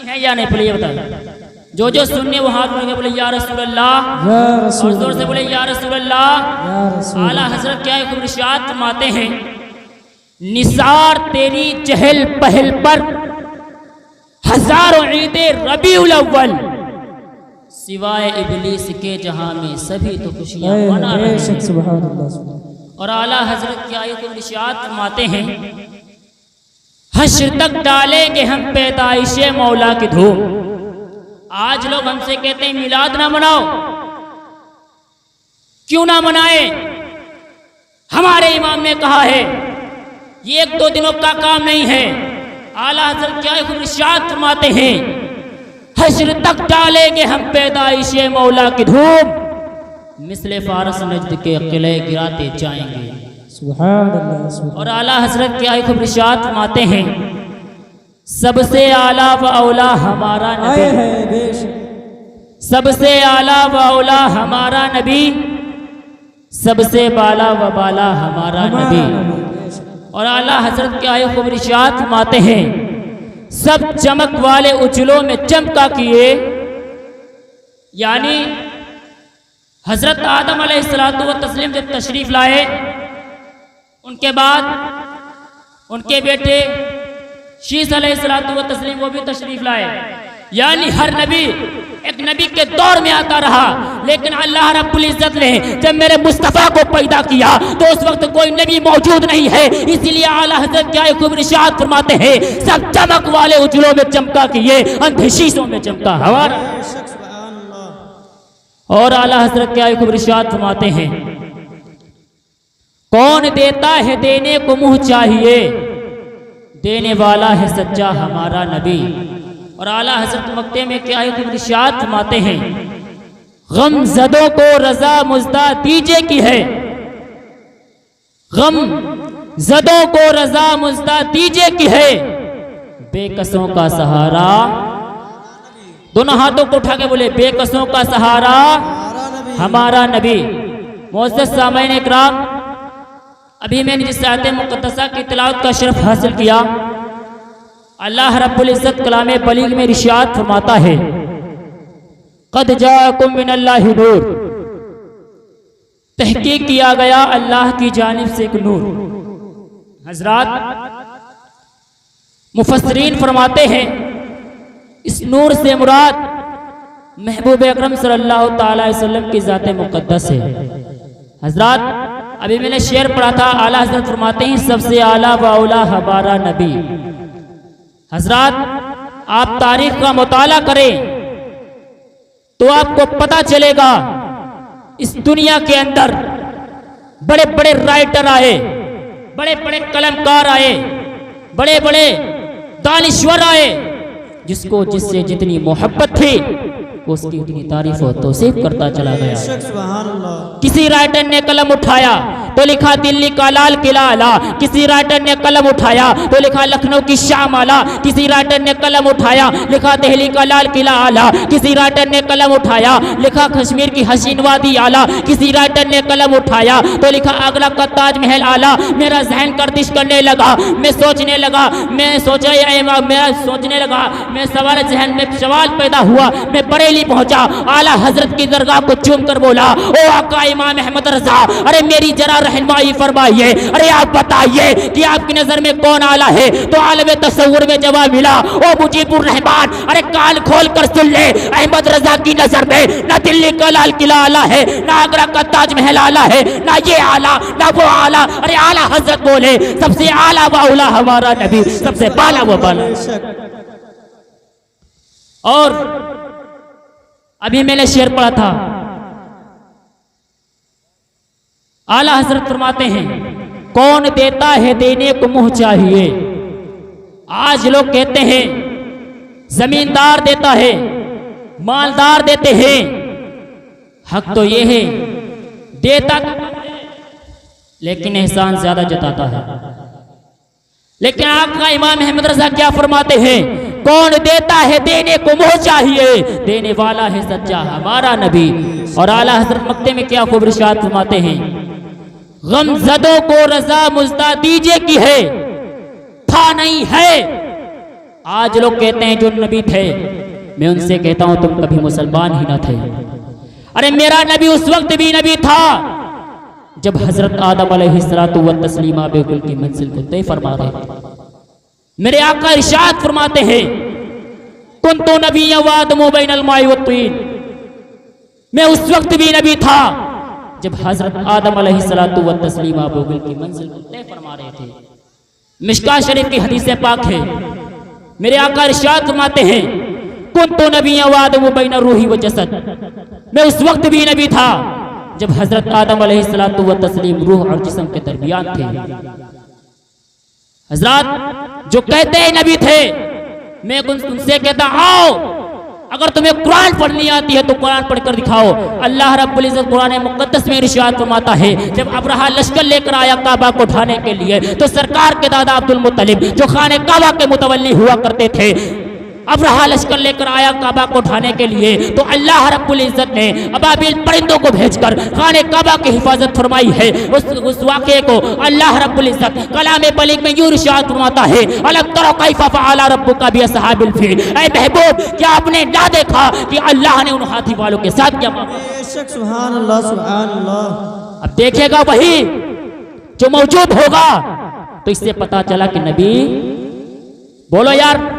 है या नहीं, बोलिए बताओ। जो सुनने वो हाथ उठा के बोले या रसूल अल्लाह, और जोर से बोले या रसूल अल्लाह। आला हजरत क्या है इरशाद फरमाते हैं, निसार तेरी चहल पहल पर हजारों ईदे रबीउल अव्वल, सिवाय इबलीस के जहां में सभी तो खुशियां मना रहे हैं। और आला हजरत क्या है इरशाद फरमाते हैं, हश्र तक डालेंगे हम पैदाइशे मौला की धूम। आज लोग हमसे कहते हैं मिलाद ना मनाओ, क्यों ना मनाए? हमारे इमाम ने कहा है ये 1-2 दिनों का काम नहीं है। आला हज़रत क्या इरशाद फरमाते हैं, हश्र तक डालेंगे हम पैदाइशे मौला की धूम, मिसले फारस नजद के किले गिराते जाएंगे। सुभान अल्लाह। और आला हज़रत क्या इरशाद फरमाते हैं, सबसे आला व औला हमारा नबी, सबसे आला व औला हमारा नबी, सबसे बाला व बाला हमारा नबी। और आला हजरत क्या इरशाद फरमाते हैं, सब चमक वाले उजलों में चमका किए, यानी हजरत आदम अलैहिस्सलातु व तस्लीम जब तशरीफ लाए, उनके बाद उनके बेटे शीस अलैहिस्सलातु व तस्लीम वो भी तशरीफ लाए। यानी हर नबी एक नबी के दौर में आता रहा, लेकिन अल्लाह रब्बुल इज्जत ने जब मेरे मुस्तफ़ा को पैदा किया तो उस वक्त कोई नबी मौजूद नहीं है। इसीलिए आला हज़रत क्या इरशाद फरमाते हैं, सब चमक वाले उजलों में चमका किए, अंधे शीशों में चमका हमारा। और आला हज़रत क्या इरशाद फरमाते हैं, कौन देता है देने को मुंह चाहिए, देने वाला है सच्चा हमारा नबी। और आला हज़रत मक्ते में क्या इरशाद फरमाते हैं, गम ज़दों को रज़ा मुज़दा दीजे की है, गम ज़दों को रज़ा मुज़दा दीजे की है, बेकसों का सहारा। दोनों हाथों को उठा के बोले, बेकसों का सहारा हमारा नबी। मुअज़्ज़ज़ सामईन इकराम, अभी मैंने जिस आयत मुक़द्दसा की तिलावत का शरफ हासिल किया, अल्लाह रब्बुल इज़्ज़त कलाम बलीग में इरशाद फरमाता है, क़द जाअकुम मिनल्लाहि नूर, तहक़ीक़ किया गया अल्लाह की जानिब से एक नूर। हज़रात मुफस्सिरीन फरमाते हैं, इस नूर से मुराद महबूब अकरम सल्लल्लाहु तआला अलैहि वसल्लम की ज़ात मुक़द्दस है। हज़रात अभी मैंने शेर पढ़ा था, आला हज़रत फरमाते हैं, सबसे आला व औला हमारा नबी। हज़रात आप तारीख का मुताला करें तो आपको पता चलेगा, इस दुनिया के अंदर बड़े बड़े राइटर आए, बड़े बड़े कलमकार आए, बड़े बड़े दानिश्वर आए, जिसको जिससे जितनी मोहब्बत थी उसकी उतनी तारीफ और तौसीफ करता चला गया। किसी राइटर ने कलम उठाया तो लिखा दिल्ली का लाल किला आला, किसी राइटर ने कलम उठाया तो लिखा लखनऊ की शाम आला, किसी राइटर ने कलम उठाया लिखा दिल्ली का लाल किला आला, किसी राइटर ने कलम उठाया लिखा कश्मीर की हसीन वादी आला, किसी राइटर ने कलम उठाया तो लिखा आगरा का ताजमहल आला। मेरा जहन गर्दिश करने लगा, मैं सोचने लगा, मैं सोचने लगा, मैं सवाल जहन में सवाल पैदा हुआ, मैं बरेली पहुंचा, आला हजरत की दरगाह को चूम कर बोला, ओ आका इमाम अहमद रजा, अरे मेरी जरा रहनुमाई फरमाइए, अरे आप बताइए कि आपकी नजर में कौन आला है? तो आलम तसव्वुर में जवाब मिला, ओ मुजीबुर रहमान, अरे कान खोल कर सुन ले, अहमद रजा की नजर में ना दिल्ली का लाल किला आला है, ना आगरा का ताजमहल आला है, ना ये आला ना वो आला। अरे आला हजरत बोले, सबसे आला व औला हमारा नबी, सबसे बाला व बाला। और अभी मैंने शेर पढ़ा था, आला हजरत फरमाते हैं, कौन देता है देने को मुंह चाहिए। आज लोग कहते हैं जमींदार देता है, मालदार देते हैं, हक तो ये है देता लेकिन एहसान ज्यादा जताता है। लेकिन आपका इमाम अहमद रजा क्या फरमाते हैं, कौन देता है देने को मुंह चाहिए, देने वाला है सच्चा हमारा नबी। और आला हजरत मक्ते में क्या खूब इरशाद फरमाते हैं, गमज़दों को रजा मुज़दा दीजे की है, था नहीं है, आज लोग कहते हैं जो नबी थे, मैं उनसे कहता हूं तुम कभी मुसलमान ही ना थे। अरे मेरा नबी उस वक्त भी नबी था जब हजरत आदम अलैहिस्सलातु व तस्लीमा बिल्कुल की मंजिल को तय फरमा रहे थे। मेरे आका इरशाद फरमाते हैं कुन्तु नबिय्यन व आदमु बैनल माइ व तीन, मैं उस वक्त भी नबी था जब हजरत आदम अलैहिस्सलातु व तस्लीमा बिल्कुल की मंजिल को तय फरमा रहे थे। मिशकात शरीफ की हदीस पाक है, मेरे आका इरशाद फरमाते हैं कुन्तु नबिय्यन व आदमु बैन रूही व जसद, मैं उस वक्त भी नबी था जब हजरत आदम अलैहिस्सलातु व तस्लीम रूह और जिस्म के दरमियान थे। हजरत जो कहते हैं नबी थे, मैं उनसे कहता आओ, अगर तुम्हें कुरान पढ़नी आती है तो कुरान पढ़कर दिखाओ। अल्लाह रब्बुल इज्जत कुरान मुक़द्दस में इरशाद फरमाता है जब अब्रहा लश्कर लेकर आया काबा को ढाने के लिए, तो सरकार के दादा अब्दुल मुत्तलिब जो खाने काबा के मुतवल्ली हुआ करते थे, अब्रहा लश्कर लेकर आया काबा को ढाने के लिए, तो अल्लाह रब्बुल इज्जत ने अबाबिल परिंदों को भेजकर खाने काबा की हिफाजत फरमाई है। उस वाक़े को अल्लाह रब्बुल इज्जत कलाम बलीग में यूं इरशाद फरमाता है अलम तरो कैफ़ा फ़अला रब्बुका बि अस्हाबिल फील, ऐ महबूब क्या आपने ना देखा कि अल्लाह ने उन हाथी वालों के साथ क्या किया। सुभान अल्लाह सुभान अल्लाह। अब देखेगा वही जो मौजूद होगा, तो इससे पता चला कि नबी, बोलो यार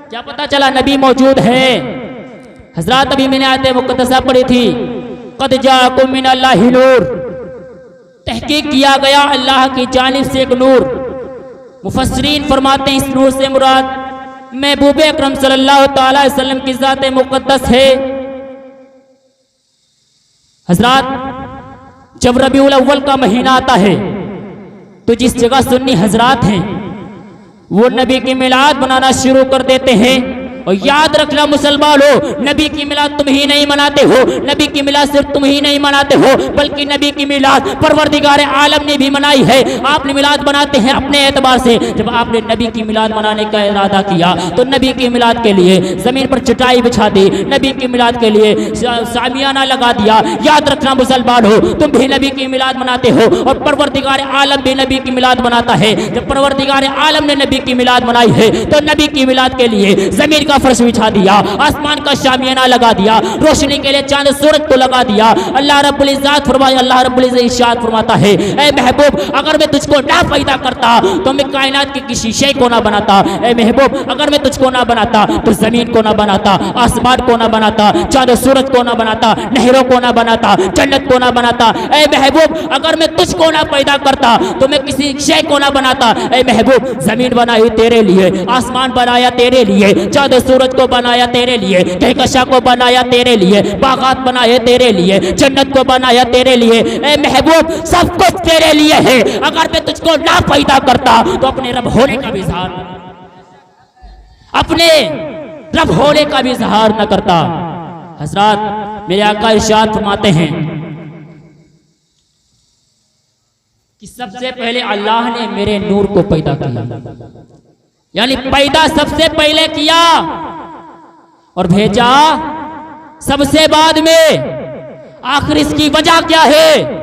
क्या पता चला, नबी मौजूद है। हजरत अभी मैंने आयत मुक़द्दसा पढ़ी थी क़द जाअकुम मिनल्लाहि नूर, तहकीक किया गया अल्लाह की जानिब से एक नूर। मुफस्सिरीन फरमाते हैं इस नूर से मुराद महबूब अकरम सल्लल्लाहु तआला अलैहि वसल्लम की ज़ात मुक़द्दस है। हजरत जब रबीउल अव्वल का महीना आता है तो जिस जगह सुन्नी हजरात हैं वो नबी की मिलाद बनाना शुरू कर देते हैं। और याद रखना मुसलमानों, नबी की मिलाद तुम ही नहीं मनाते हो, नबी की मिलाद सिर्फ तुम ही नहीं मनाते हो, बल्कि नबी की मिलाद परवरदिगार आलम ने भी मनाई है। आपने मिलाद बनाते हैं अपने एतबार से, जब आपने नबी की मिलाद मनाने का इरादा किया तो नबी की मिलाद के लिए जमीन पर चटाई बिछा दी, नबी की मिलाद के लिए सामियाना लगा दिया। याद रखना मुसलमानों, तुम भी नबी की मिलाद मनाते हो और परवरदिगार आलम भी नबी की मिलाद मनाता है। जब परवरदिगार आलम ने नबी की मिलाद मनाई है तो नबी की मिलाद के लिए जमीन फर्श बिछा दिया, आसमान का शामियाना लगा दिया, रोशनी के लिए चांद सूरज को लगा दिया। अल्लाह रब्बुल इज्जत फरमाया, अल्लाह रब्बुल इज्जत इरशाद फरमाता है ऐ महबूब अगर मैं तुझको ना पैदा करता तो मैं कायनात के किसी शे को ना बनाता। ऐ महबूब अगर मैं तुझको ना बनाता तो जमीन को ना बनाता, आसमान को ना बनाता, चांद सूरज को ना बनाता, नहरों को ना बनाता, जन्नत को ना बनाता। ऐ महबूब अगर मैं तुझको ना पैदा करता तो मैं किसी शे को ना बनाता। ऐ महबूब जमीन बनाई तेरे लिए, आसमान बनाया तेरे लिए, चांद सूरज को बनाया तेरे लिए, कहकशा को बनाया तेरे लिए, बागात बनाए तेरे लिए, जन्नत को बनाया तेरे लिए। ए महबूब सब कुछ तेरे लिए है। अगर मैं तुझको ना पैदा करता तो अपने रब होने का भी इजहार, अपने रब होने का भी इजहार न करता। हजरत मेरे आका इरशाद फरमाते हैं कि सबसे पहले अल्लाह ने मेरे नूर को पैदा किया, यानी पैदा सबसे पहले किया और भेजा सबसे बाद में। आखिर इसकी वजह क्या है?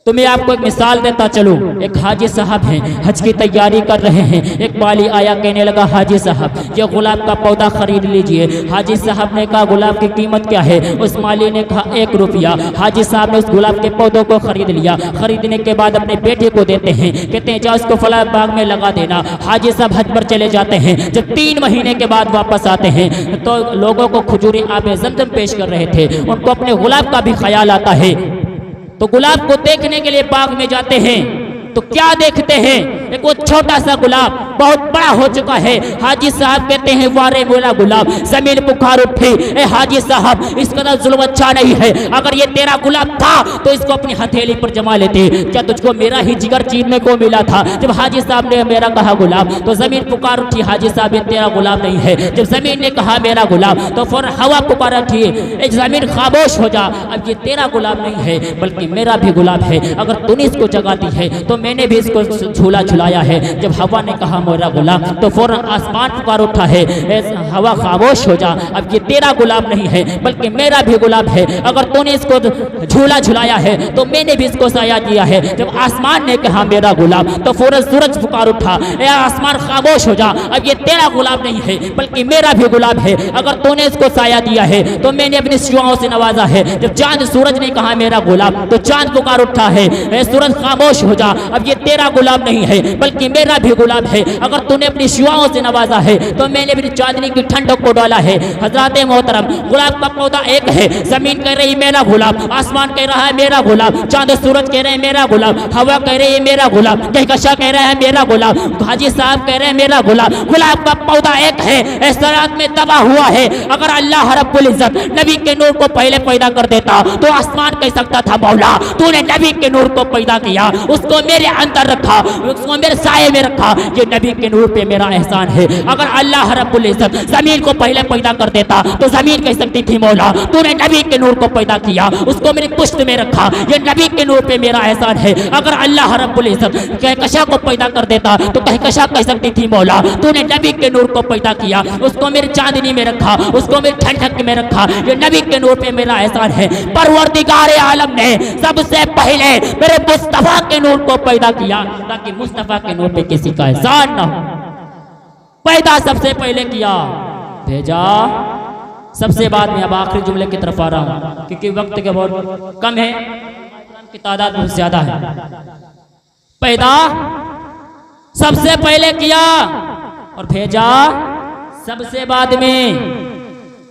तो मैं आपको एक मिसाल देता चलूं। एक हाजी साहब हैं, हज की तैयारी कर रहे हैं। एक वाली आया, कहने लगा हाजी साहब ये गुलाब का पौधा खरीद लीजिए। हाजी साहब ने कहा गुलाब की कीमत क्या है? उस माली ने कहा 1 रुपया। हाजी साहब ने उस गुलाब के पौधों को खरीद लिया। खरीदने के बाद अपने बेटे को देते हैं, कहते हैं जाओ उसको फला बाग में लगा देना। हाजी साहब हज पर चले जाते हैं। जब 3 महीने के बाद वापस आते हैं तो लोगों को खजूरी आबे ज़मज़म पेश कर रहे थे। उनको अपने गुलाब का भी ख्याल आता है, तो गुलाब को देखने के लिए बाग में जाते हैं तो क्या देखते हैं? एक वो छोटा सा गुलाब बहुत बड़ा हो चुका है। हाजी साहब कहते हैं वारे बोला गुलाब, जमीन पुकार उठी, ए हाजी साहब इस कदर जुल्म अच्छा नहीं है। अगर ये तेरा गुलाब था तो इसको अपनी हथेली पर जमा लेते। क्या तुझको मेरा ही जिगर चीरने को मिला था? जब हाजी साहब ने मेरा कहा गुलाब तो जमीन पुकार उठी, हाजी साहब ये तेरा गुलाब नहीं है। जब जमीन ने कहा मेरा गुलाब तो फौरन हवा पुकार उठी, एक जमीन खामोश हो जा, अब ये तेरा गुलाब नहीं है बल्कि मेरा भी गुलाब है। अगर तूने इसको जगाती है तो मैंने भी इसको झूला झुलाया है। जब हवा ने कहा मेरा गुलाम, तो फौरन आसमान पुकार उठा है, हवा खामोश हो जा, अब ये तेरा गुलाम नहीं है बल्कि मेरा भी गुलाम है। अगर तूने इसको झूला झुलाया है तो मैंने भी इसको साया दिया है। जब आसमान ने कहा मेरा गुलाम, तो फौरन सूरज पुकार उठा, ए आसमान खामोश हो जा, अब ये तेरा गुलाम नहीं है बल्कि मेरा भी गुलाम है। अगर तूने इसको साया दिया है तो मैंने अपनी शुआओं से नवाजा है। जब चांद सूरज ने कहा मेरा गुलाम, तो चांद पुकार उठा है, ए सूरज खामोश हो जा, अब ये तेरा गुलाम नहीं है बल्कि मेरा भी गुलाम है। अगर तूने अपनी शुआओं से नवाजा है तो मैंने अपनी चांदनी की ठंडक को डाला है। हजरत मोहतरम, गुलाब का पौधा एक है, जमीन कह रही मेरा गुलाब, आसमान कह रहा है मेरा गुलाब, चांद सूरज कह रहे हैं मेरा गुलाब, हवा कह रही है मेरा गुलाब, कहकशा कह रहा है मेरा गुलाब, हाजी साहब कह रहे हैं मेरा गुलाब। गुलाब का पौधा एक है, इस रात में तबाह हुआ है। अगर अल्लाह रब्बुल इज्जत नबी के नूर को पहले पैदा कर देता तो आसमान कह सकता था मौला तूने नबी के नूर को पैदा किया, उसको मेरे अंदर रखा, उसको मेरे साये में रखा, ये नबी के नूर पे मेरा एहसान है। अगर अल्लाह रब्बुल इज्जत जमीन को पहले पैदा कर देता तो जमीन कह सकती थी मौला तूने नबी के नूर को पैदा किया, उसको मेरी पुश्त में रखा, ये नबी के नूर पे मेरा एहसान है। अगर अल्लाह रब्बुल इज्जत कहकशा को पैदा कर देता तो कहकशा कह सकती थी मौला तूने नबी के नूर को पैदा किया, उसको मेरी चांदनी में रखा, उसको मेरी ठंडक में रखा, ये नबी के नूर पे मेरा एहसान है। परवरदिगार आलम ने सबसे पहले मेरे मुस्तफा के नूर को पैदा किया ताकि मुस्तफा के नूर पे किसी का एहसान ना हो। पैदा सबसे पहले किया, भेजा सबसे बाद में। अब आखिरी जुमले की तरफ आ रहा हूं क्योंकि वक्त के बहुत कम है, की तादाद बहुत ज्यादा है। पैदा सबसे पहले किया और भेजा सबसे बाद में।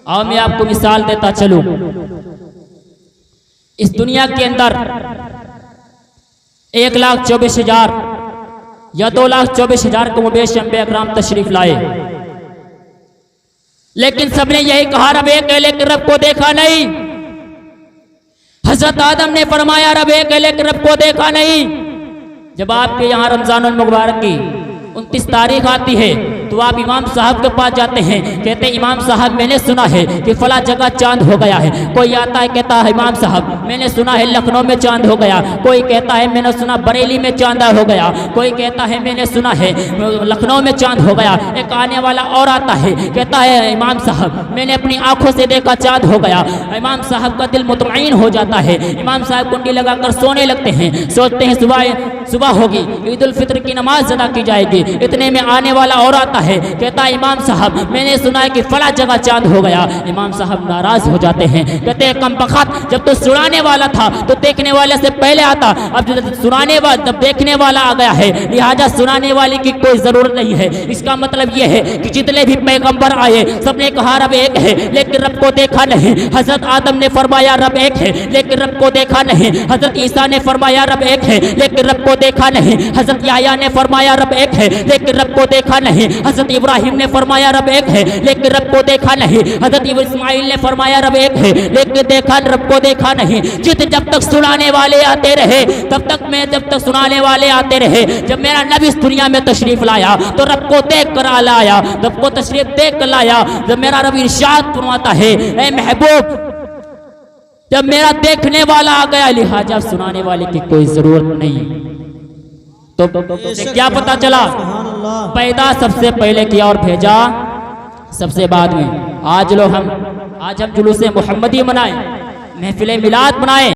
और मैं आपको मिसाल देता चलूं, इस दुनिया के अंदर 1,24,000 या 2,24,000 के मुबेश अंबिया किराम तशरीफ लाए, लेकिन सबने यही कहा रब एक है लेकिन रब को देखा नहीं। हजरत आदम ने फरमाया रब एक है लेकिन रब को देखा नहीं। जब आपके यहाँ रमजानुल मुबारक की 29 तारीख आती है तो आप इमाम साहब के पास जाते हैं, कहते हैं इमाम साहब मैंने सुना है कि फला जगह चांद हो गया है। कोई आता है कहता है इमाम साहब मैंने सुना है लखनऊ में चांद हो गया, कोई कहता है मैंने सुना बरेली में चांद हो गया, कोई कहता है मैंने सुना है लखनऊ में चांद हो गया। एक आने वाला और आता है कहता है इमाम साहब मैंने अपनी आंखों से देखा चांद हो गया। इमाम साहब का दिल मुतमईन हो जाता है, इमाम साहब कुंडी लगाकर सोने लगते हैं, सोचते हैं सुबह होगी, ईद उल फित्र की नमाज अदा की जाएगी। इतने में आने वाला और आता है कहता है इमाम साहब मैंने सुना है कि फला जगह चांद हो गया। इमाम साहब नाराज हो जाते हैं, कहते हैं कम बखत जब तो सुनाने वाला था तो देखने वाले से पहले आता, अब जब देखने वाला आ गया है लिहाजा सुनाने वाले की कोई जरूरत नहीं है। इसका मतलब यह है कि जितने भी पैगंबर आए सबने कहा रब एक है लेकिन रब को देखा नहीं। हजरत आदम ने फरमाया रब एक है लेकिन रब को देखा नहीं। हजरत ईसा ने फरमाया रब एक है लेकिन रब को देखा नहीं। हजरत याह्या ने फरमाया रब एक है लेकिन रब को देखा नहीं। हजरत इब्राहिम ने फरमाया रब एक है लेकिन रब को देखा नहीं। हजरत इस्माइल ने फरमाया रब एक है लेकिन रब को देखा नहीं। जब तक सुनाने वाले आते रहे जब तक सुनाने वाले आते रहे, जब मेरा नबी इस दुनिया में तशरीफ लाया तो रब को देख कर लाया, रब को तशरीफ देख कर लाया। जब मेरा रब इरशाद फरमाता है ए महबूब जब मेरा देखने वाला आ गया लिहाजा सुनाने वाले की कोई जरूरत नहीं। तो क्या पता चला पैदा सबसे पहले किया और भेजा सबसे बाद में। आज हम जुलूस मोहम्मदी मनाएं, महफिल मिलाद मनाएं।